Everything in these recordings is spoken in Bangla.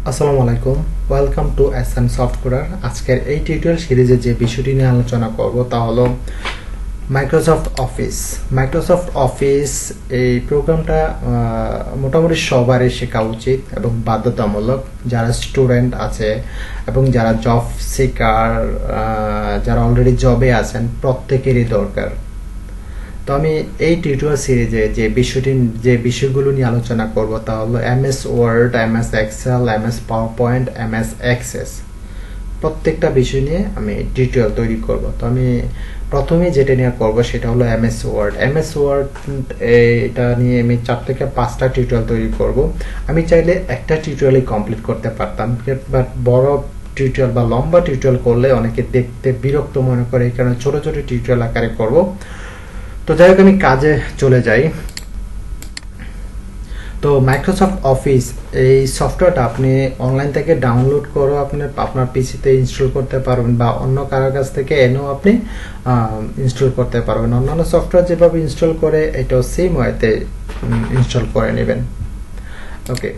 আসসালামু আলাইকুম, ওয়েলকাম টু এসএন সফটওয়্যার। আজকের এই টিউটোরিয়াল সিরিজে যে বিষয়টি নিয়ে আলোচনা করব তা হলো মাইক্রোসফট অফিস। এই প্রোগ্রামটা মোটামুটি সবারই শেখা উচিত এবং বাধ্যতামূলক, যারা স্টুডেন্ট আছে এবং যারা জব সিকার, যারা অলরেডি জবে আছেন, প্রত্যেকেরই দরকার। তো আমি এই টিউটোরিয়াল সিরিজে যে বিষয়গুলো নিয়ে আলোচনা করব তা হলো MS Word, MS Excel, MS PowerPoint, MS Access. প্রত্যেকটা বিষয় নিয়ে আমি টিউটোরিয়াল তৈরি করব। তো আমি প্রথমে যেটা নিয়ে করব সেটা হলো এমএস ওয়ার্ড। এটা নিয়ে আমি 4 থেকে 5টা টিউটোরিয়াল তৈরি করব। আমি চাইলে একটা টিউটোরিয়ালই কমপ্লিট করতে পারতাম, বাট বড় টিউটোরিয়াল বা লম্বা টিউটোরিয়াল করলে অনেকে দেখতে বিরক্ত মনে করে, এই কারণে ছোট ছোট টিউটোরিয়াল আকারে করব। তো যাই হোক, আমি কাজে চলে যাই। তো মাইক্রোসফট অফিস এই সফটওয়্যারটা আপনি অনলাইন থেকে ডাউনলোড করে আপনার পিসিতে ইনস্টল করতে পারবেন, বা অন্য কারোর কাছ থেকে এনেও আপনি ইনস্টল করতে পারবেন। অন্যান্য সফটওয়্যার যেভাবে ইনস্টল করে এটাও সেম ওয়েতে ইনস্টল করে নেবেন। ওকে,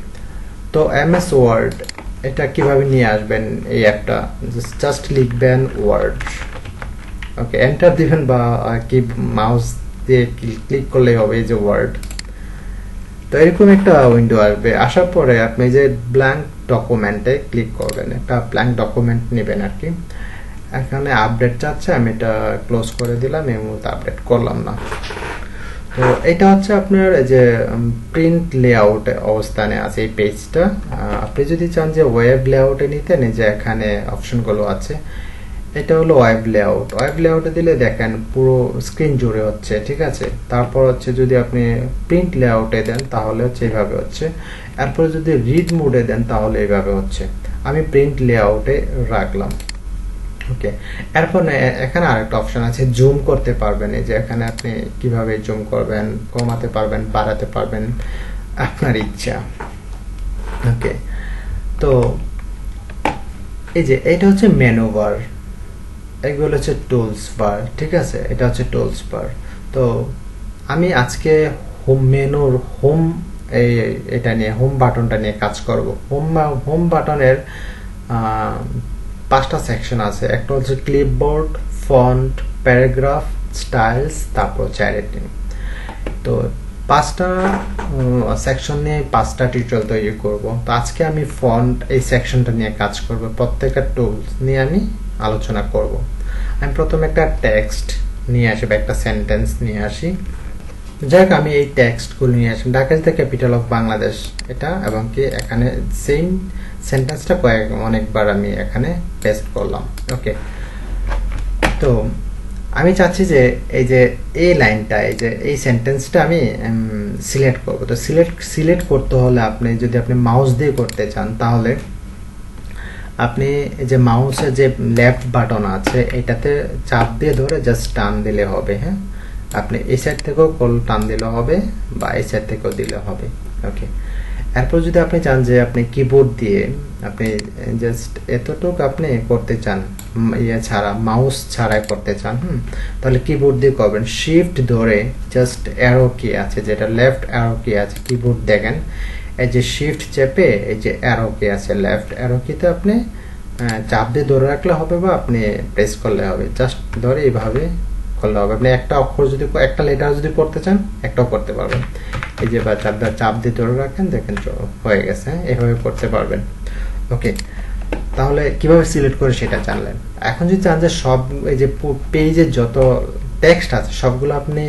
তো এমএস ওয়ার্ড এটা কিভাবে নিয়ে আসবেন? এই অ্যাপটা জাস্ট লিখবেন ওয়ার্ড, ওকে, এন্টার দিবেন, বা কি মাউস দিয়ে ক্লিক করলেই হবে এই যে ওয়ার্ড। তো এরকম একটা উইন্ডো আসবে। আসার পরে আপনি যে ব্ল্যাঙ্ক ডকুমেন্টে ক্লিক করবেন, একটা ব্ল্যাঙ্ক ডকুমেন্ট নেবেন আর কি। এখানে আপডেট চাচ্ছে, আমি এটা ক্লোজ করে দিলাম, এই মুহূর্তে আপডেট করলাম না। তো এটা হচ্ছে আপনার যে প্রিন্ট লেআউট অবস্থানে আছে এই পেজটা। আপনি যদি চান যে ওয়েব লেআউটে নিতে, যে এখানে অপশনগুলো আছে, এটা হলো ওয়েব লেআউটে দিলে দেখেন পুরো স্ক্রিন জুড়ে হচ্ছে, ঠিক আছে। তারপর হচ্ছে যদি আপনি প্রিন্ট লেআউটে দেন তাহলে হচ্ছে এইভাবে হচ্ছে। এরপর যদি রিড মোডে দেন তাহলে এইভাবে হচ্ছে। আমি প্রিন্ট লেআউটে রাখলাম, ওকে। এরপর এখানে আরেকটা অপশন আছে, জুম করতে পারবেন। এই যে এখানে আপনি কিভাবে জুম করবেন, কমাতে পারবেন, বাড়াতে পারবেন, আপনার ইচ্ছা, ওকে। তো এই যে এটা হচ্ছে মেনু বার, এগুলো হচ্ছে টুলস বার, ঠিক আছে। এটা হচ্ছে টুলস বার। তো আমি আজকে হোম এটা নিয়ে, হোম বাটনটা নিয়ে কাজ করব। হোম বাটনের 5টা সেকশন আছে। একটা হচ্ছে ক্লিপবোর্ড, ফন্ট, প্যারাগ্রাফ, স্টাইলস, তারপর হচ্ছে এডিটিং। তো 5টা সেকশন নিয়ে 5টা টিউটোরিয়াল তৈরি করব। তো আজকে আমি ফন্ট এই সেকশনটা নিয়ে কাজ করব। প্রত্যেকটা টুলস নিয়ে আমি আলোচনা করব। আমি প্রথমে একটা টেক্সট নিয়ে আসি বা একটা সেন্টেন্স নিয়ে আসি। যাই হোক, আমি এই টেক্সটগুলো নিয়ে আসি। Dhaka is the capital of Bangladesh, এটা, এবং কি এখানে সেম সেন্টেন্সটা অনেকবার আমি এখানে পেস্ট করলাম, ওকে। তো আমি চাচ্ছি যে এই যে এই লাইনটা, এই যে এই সেন্টেন্সটা আমি সিলেক্ট করব। তো সিলেক্ট করতে হলে যদি আপনি মাউস দিয়ে করতে চান, তাহলে আপনি এই যে মাউসের যে লেফট বাটন আছে এটাতে চাপ দিয়ে ধরে জাস্ট টান দিলে হবে, হ্যাঁ। আপনি এই সাইড থেকেও টান দিলে হবে, বা এই সাইড থেকেও দিলে হবে, ওকে। এরপর যদি আপনি চান যে আপনি কিবোর্ড দিয়ে আপনি জাস্ট এতটুকু আপনি করতে চান, ছাড়া, মাউস ছাড়াই করতে চান, তাহলে কিবোর্ড দিয়ে করবেন। শিফট ধরে জাস্ট অ্যারো কি আছে, যেটা লেফট অ্যারো কি আছে, কিবোর্ড দেখেন, এই যে শিফট চেপে এই যে অ্যারো কি আছে, লেফট অ্যারো কিতে আপনি চাপ দিয়ে ধরে রাখলে হবে, বা আপনি প্রেস করলে হবে। জাস্ট ধরে এইভাবে করলে হবে। আপনি একটা অক্ষর যদি, একটা লেটার যদি পড়তে চান, একটাও করতে পারবেন। এই যে বা চাপ দিয়ে ধরে রাখেন, দেখেন হয়ে গেছে, এভাবে করতে পারবেন, ওকে। তাহলে কিভাবে সিলেক্ট করে সেটা জানলেন। এখন যদি চান যে সব এই যে পেজের যত টেক্সট আছে সবগুলো আপনি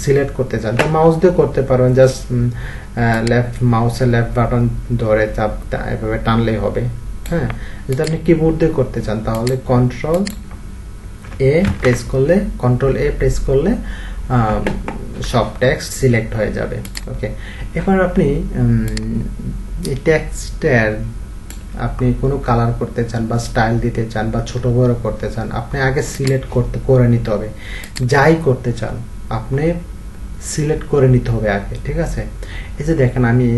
সিলেক্ট করতে চান, তো মাউস দিয়ে করতে পারবেন। জাস্ট মাউসের লেফট বাটন ধরে চাপ এভাবে টানলেই হবে, হ্যাঁ। যদি আপনি কিবোর্ড দিয়ে করতে চান তাহলে কন্ট্রোল এ প্রেস করলে সব টেক্সট সিলেক্ট হয়ে যাবে, ওকে। এবার আপনি এই টেক্সটের আপনি কোনো কালার করতে চান, বা স্টাইল দিতে চান, বা ছোট বড় করতে চান, আপনি আগে সিলেক্ট করে নিতে হবে। যাই করতে চান আপনি সিলেক্ট করে নিতে হবে আগে, ঠিক আছে। এই যে দেখেন, আমি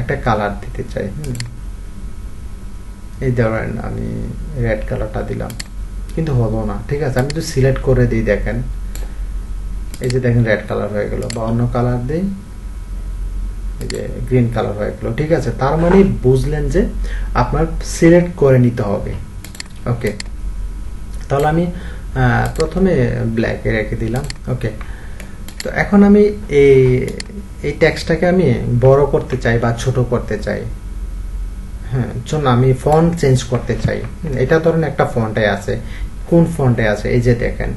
একটা কালার দিতে চাই, এই ধরেন আমি রেড কালারটা দিলাম, কিন্তু হলো না, ঠিক আছে। আমি যদি সিলেক্ট করে দিই, দেখেন এই যে দেখেন রেড কালার হয়ে গেল। বা অন্য কালার দিই, এই যে গ্রিন কালার হয়ে গেল, ঠিক আছে। তার মানে বুঝলেন যে আপনার সিলেক্ট করে নিতে হবে। ওকে, তাহলে আমি প্রথমে ব্ল্যাকে রেখে দিলাম। ওকে, তো এখন আমি এই টেক্সটটাকে আমি বড় করতে চাই বা ছোট করতে চাই। হ্যাঁ, জন্য আমি ফন্ট চেঞ্জ করতে চাই। এটা ধরুন একটা ফন্টে আছে, কোন ফন্টে আছে, এই যে দেখেন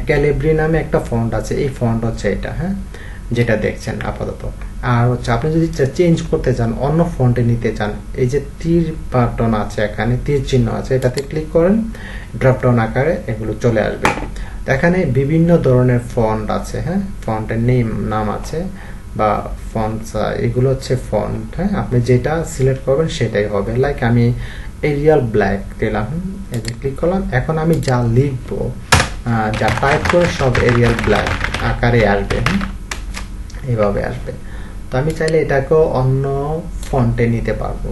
ক্যালিব্রি নামে একটা ফন্ট আছে, এই ফন্ট হচ্ছে এটা, হ্যাঁ, যেটা দেখছেন আপাতত। আর হচ্ছে আপনি যদি চেঞ্জ করতে চান, অন্য ফন্টে নিতে চান, এই যে তীর বাটন আছে, এখানে তীর চিহ্ন আছে, এটাতে ক্লিক করেন, ড্রপডাউন আকারে এগুলো চলে আসবে। এখানে বিভিন্ন ধরনের ফন্ট আছে, হ্যাঁ, ফন্টের নাম আছে বা ফন্টস, এগুলো হচ্ছে ফন্ট, হ্যাঁ, আপনি যেটা সিলেক্ট করবেন সেটাই হবে। লাইক আমি এরিয়াল ব্ল্যাক দিলাম, এই যে ক্লিক করলাম। এখন আমি যা লিখবো, যা টাইপ করে সব এরিয়াল ব্ল্যাক আকারে আসবে, এইভাবে আসবে। তো আমি চাইলে এটাকেও অন্য ফন্টে নিতে পারবো।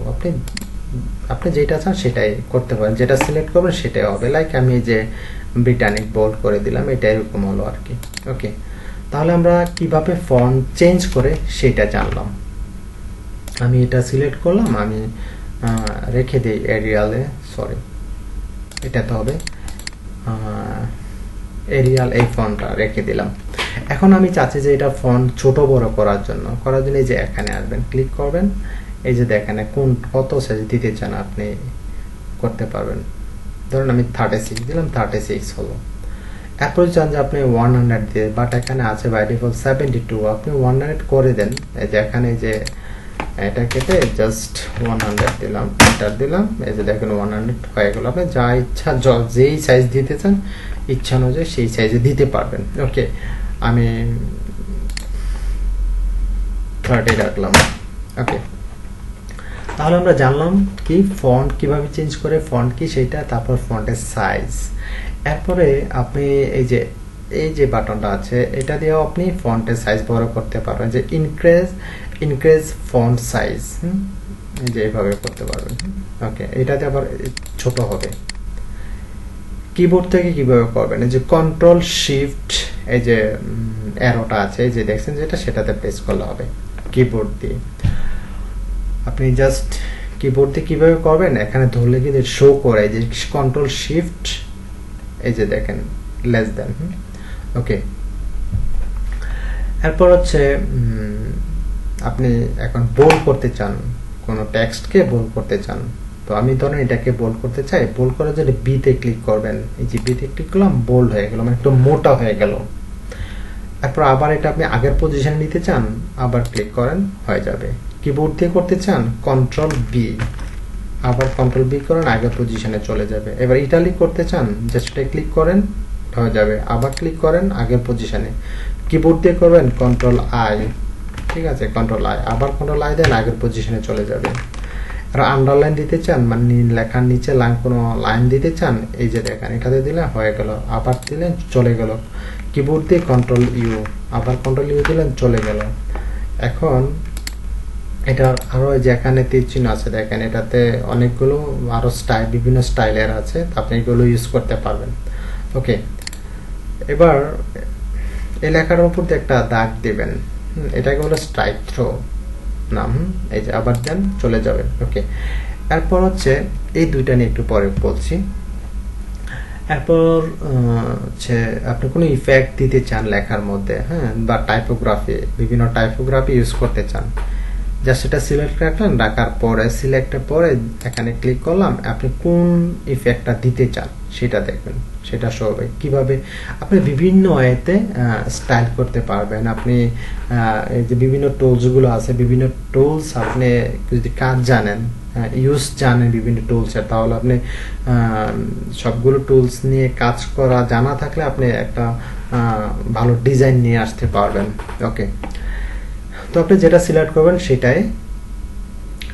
আপনি যেটা চান সেটাই করতে পারেন, যেটা সিলেক্ট করবেন সেটাই হবে। লাইক আমি যে ব্রিটানিক বোল্ড করে দিলাম, এটা এরকম হলো আর কি। ওকে, তাহলে আমরা কিভাবে ফন্ট চেঞ্জ করে সেটা জানলাম। আমি এটা সিলেক্ট করলাম, আমি রেখে দিই এরিয়ালে, সরি এটাতে হবে এরিয়াল, এই ফন্টটা রেখে দিলাম। এখন আমি চাচ্ছি যে এটা ফন্ট ছোট বড় করার জন্য এই যে এখানে আসবেন, ক্লিক করবেন, এই যে দেখেন কত সাইজ দিতে চান আপনি করতে পারবেন। ধরুন আমি 36 দিলাম, 36 হলো। এরপর চান যে আপনি 100 দিয়ে, বাট এখানে আছে বাই ডিফল্ট 72, আপনি 100 করে দেন। এই যে এখানে যে এটা কেটে জাস্ট 100 দিলাম, এন্টার দিলাম, এই যে দেখেন 100 হয়ে গেল। আপনি যা ইচ্ছা যেই সাইজ দিতে চান ইচ্ছা অনুযায়ী সেই সাইজে দিতে পারবেন। ওকে, আমি 30 রাখলাম। ওকে, তাহলে আমরা জানলাম কি ফন্ট কিভাবে চেঞ্জ করে, ফন্ট কি সেটা, তারপর ফন্টের সাইজ। এরপরে আপনি এই যে বাটনটা আছে, এটা দিয়েও আপনি ফন্টের সাইজ বড় করতে পারবেন, যে ইনক্রিজ ফন্ট সাইজ, এই যে এইভাবে করতে পারবেন। ওকে, এটাতে আবার ছোট হবে। কিবোর্ড থেকে কিভাবে করবেন, এই যে কন্ট্রোল শিফট, এই যে অ্যারোটা আছে, এই যে দেখছেন যেটা, সেটাতে প্রেস করলে হবে কিবোর্ড দিয়ে। আপনি জাস্ট কিবোর্ড দিয়ে কিভাবে করবেন, এখানে ধরলে কিন্তু শো করে যে কন্ট্রোল শিফট, এই যে দেখেন লেস দেন। ওকে, এরপর হচ্ছে আপনি এখন বোল্ড করতে চান, কোনো টেক্সটকে বোল্ড করতে চান। তো আমি ধরেন এটাকে বোল্ড করতে চাই, বোল্ড করার জন্য বিতে ক্লিক করবেন, এই যে বিতে ক্লিক করলাম, বোল্ড হয়ে গেল, মানে একটু মোটা হয়ে গেল। এরপর আবার এটা আপনি আগের পজিশনে নিতে চান, আবার ক্লিক করেন, হয়ে যাবে। কিবোর্ড দিয়ে করতে চান, কন্ট্রোল বি, আবার কন্ট্রোল বি করেন, আগের পজিশনে চলে যাবে। এবার ইটালিক করতে চান, জাস্ট এটা ক্লিক করেন, হয়ে যাবে, আবার ক্লিক করেন আগের পজিশনে। কিবোর্ড দিয়ে করবেন কন্ট্রোল আই, ঠিক আছে, কন্ট্রোল আই, আবার কন্ট্রোল আই দেন, আগের পজিশনে চলে যাবে। আর আন্ডারলাইন দিতে চান, মানে লেখার নিচে কোনো লাইন দিতে চান, এই যে দেখেন এটাতে দিলে হয়ে গেল, আবার দিলেন চলে গেল। কিবোর্ড দিয়ে কন্ট্রোল ইউ, আবার কন্ট্রোল ইউ দিলেন, চলে গেল। এখন এটা আরো যেখানে তীর চিহ্ন আছে দেখেন, এটাতে অনেকগুলো আরো স্টাইল, বিভিন্ন স্টাইলের আছে, আপনি এগুলো ইউজ করতে পারবেন। ওকে, এবার এই লেখার উপর দিয়ে একটা দাগ দিবেন, এটাকে হলো স্ট্রাইক থ্রো নাম, এই যে আবার দেন, চলে যাবে। ওকে, এরপর হচ্ছে এই দুইটা নিয়ে একটু পরে বলছি। এরপর হচ্ছে আপনি কোনো ইফেক্ট দিতে চান লেখার মধ্যে, হ্যাঁ, বা টাইপোগ্রাফি, বিভিন্ন টাইপোগ্রাফি ইউজ করতে চান, জাস্ট এটা সিলেক্ট রাখলেন, রাখার পরে সিলেক্টের পরে এখানে ক্লিক করলাম, আপনি কোন ইফেক্টটা দিতে চান সেটা দেখবেন, সেটা শো হবে। কিভাবে আপনি বিভিন্ন ওয়েতে স্টাইল করতে পারবেন। আপনি এই যে বিভিন্ন টুলসগুলো আছে, বিভিন্ন টুলস আপনি যদি কাজ জানেন, ইউজ জানেন বিভিন্ন টুলসের, তাহলে আপনি সবগুলো টুলস নিয়ে কাজ করা জানা থাকলে আপনি একটা ভালো ডিজাইন নিয়ে আসতে পারবেন। ওকে, তো আপনি যেটা সিলেক্ট করবেন সেটাই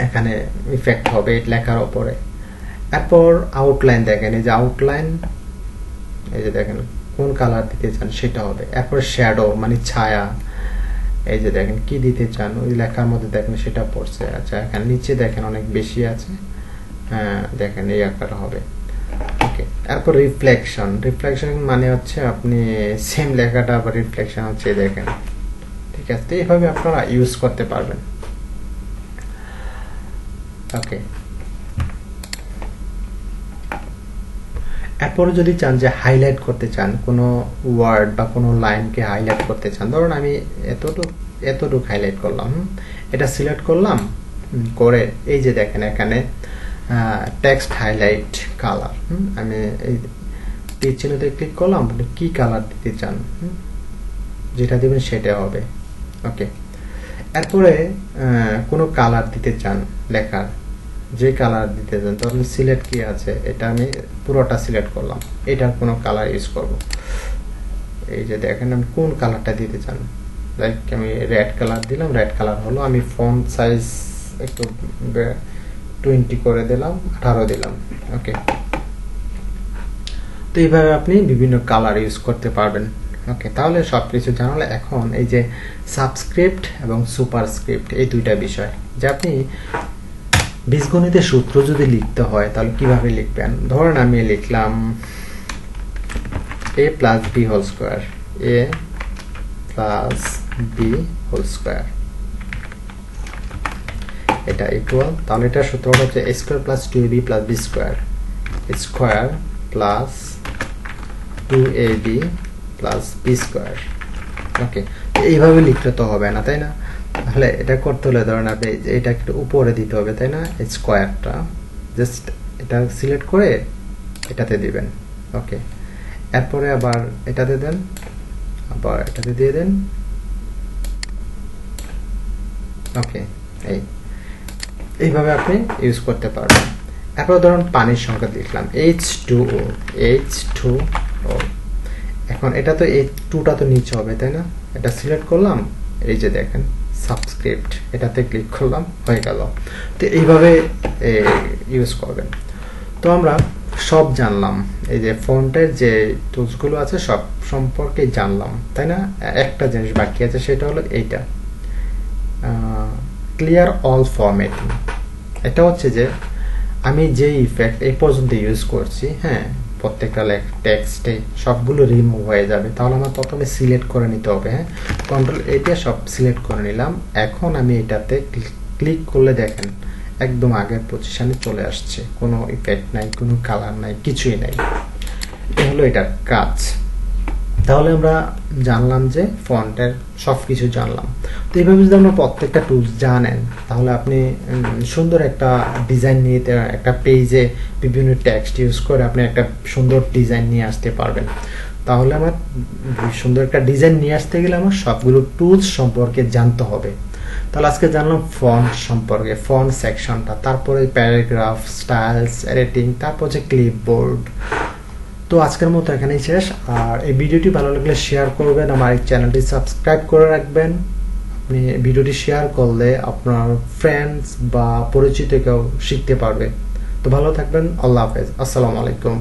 এখানে ইফেক্ট হবে লেখার উপরে। এরপর আউটলাইন দেখেন, এই যে আউটলাইন, এই যে দেখেন কোন কালার দিতে চান সেটা হবে। এরপর শ্যাডো মানে ছায়া, এই যে দেখেন কি দিতে চান, ওই লেখার মধ্যে দেখেন সেটা পড়ছে। আচ্ছা, এখানে নিচে দেখেন অনেক বেশি আছে, দেখেন এই আকারটা হবে। ওকে, এরপর রিফ্লেকশন, রিফ্লেকশন মানে হচ্ছে আপনি সেম লেখাটা আবার রিফ্লেকশন হচ্ছে দেখেন, ঠিক আছে। এইভাবে আপনারা ইউজ করতে পারবেন। ওকে, এরপরে যদি চান যে হাইলাইট করতে চান কোনো ওয়ার্ড বা কোনো লাইনকে হাইলাইট করতে চান, ধরুন আমি এতটুকু হাইলাইট করলাম, এটা সিলেক্ট করলাম করে এই যে দেখেন এখানে টেক্সট হাইলাইট কালার, আমি এই তীর চিহ্নতে ক্লিক করলাম, কি কালার দিতে চান যেটা দিবেন সেটা হবে। ওকে, এরপরে কোনো কালার দিতে চান লেখার, যে কালার দিতে চান, ধরুন সিলেক্ট কি আছে, এটা আমি পুরোটা সিলেক্ট করলাম, এটার কোনো কালার ইউজ করব। এই যে দেখেন আমি কোন কালারটা দিতে চান, লাইক আমি রেড কালার দিলাম, রেড কালার হলো। আমি ফন্ট সাইজ একটু 20 করে দিলাম, 18 দিলাম। ওকে, তো এইভাবে আপনি বিভিন্ন কালার ইউজ করতে পারবেন। ওকে, তাহলে সবকিছু জানালে এখন এই যে সাবস্ক্রিপ্ট এবং সুপারস্ক্রিপ্ট এই দুইটা বিষয়, যে আপনি বীজগণিতের সূত্র যদি লিখতে হয় তাহলে কিভাবে লিখবেন। ধরেন আমি লিখলাম a plus B whole square, a plus B whole square, এটা ইকুয়াল, তাহলে এটা সূত্রটা হচ্ছে a square plus 2ab plus B square, square plus 2ab plus B square. Okay, এইভাবে লিখলে তো হবে না, তাই না? তাহলে এটা করতে হলে ধরেন আপনি এটা একটু উপরে দিতে হবে, তাই না? স্কোয়ারটা জাস্ট এটা সিলেক্ট করে এটাতে দিবেন। ওকে, এরপরে আবার এটাতে দেন, আবার এটাতে দিয়ে দেন। ওকে, এইভাবে আপনি ইউজ করতে পারবেন। এরপর ধরুন পানির সংখ্যা লিখলাম H2O, H2O। এখন এটা তো এই 2টা তো নিচে হবে, তাই না? এটা সিলেক্ট করলাম, এই যে দেখেন সাবস্ক্রিপ্ট, এটাতে ক্লিক করলাম, হয়ে গেল। তো এইভাবে ইউজ করবেন। তো আমরা সব জানলাম, এই যে ফন্টের যে টুলসগুলো আছে সব সম্পর্কে জানলাম, তাই না? একটা জিনিস বাকি আছে, সেটা হলো এইটা, ক্লিয়ার অল ফরম্যাটিং। এটা হচ্ছে যে আমি যে ইফেক্ট এই পর্যন্ত ইউজ করছি, হ্যাঁ, প্রত্যেকটা টেক্সটে সবগুলো রিমুভ হয়ে যাবে। তাহলে আমার প্রথমে সিলেক্ট করে নিতে হবে, হ্যাঁ, কন্ট্রোল এটা সব সিলেক্ট করে নিলাম। এখন আমি এটাতে ক্লিক করলে দেখেন একদম আগের পজিশনে চলে আসছে, কোনো ইফেক্ট নাই, কোনো কালার নাই, কিছুই নাই। এটা হলো এটার কাজ। তাহলে আমরা জানলাম যে ফন্টের সব কিছু জানলাম। তো এইভাবে যদি আমরা প্রত্যেকটা টুলস জানেন, তাহলে আপনি সুন্দর একটা ডিজাইন নিয়ে একটা পেজে বিভিন্ন টেক্সট ইউজ করে আপনি একটা সুন্দর ডিজাইন নিয়ে আসতে পারবেন। তাহলে আমার সুন্দর একটা ডিজাইন নিয়ে আসতে গেলে আমার সবগুলো টুলস সম্পর্কে জানতে হবে। তাহলে আজকে জানলাম ফন্ট সম্পর্কে, ফন্ট সেকশনটা, তারপরে প্যারাগ্রাফ, স্টাইলস, এডিটিং, তারপর হচ্ছে ক্লিপবোর্ড। তো আজকের মতো এখানেই শেষ। আর এই ভিডিওটি ভালো লাগলে শেয়ার করবেন, আমার এই চ্যানেলটি সাবস্ক্রাইব করে রাখবেন। আপনি ভিডিওটি শেয়ার করলে আপনার ফ্রেন্ডস বা পরিচিত কেউ শিখতে পারবে। তো ভালো থাকবেন, আল্লাহ হাফেজ, আসসালামু আলাইকুম।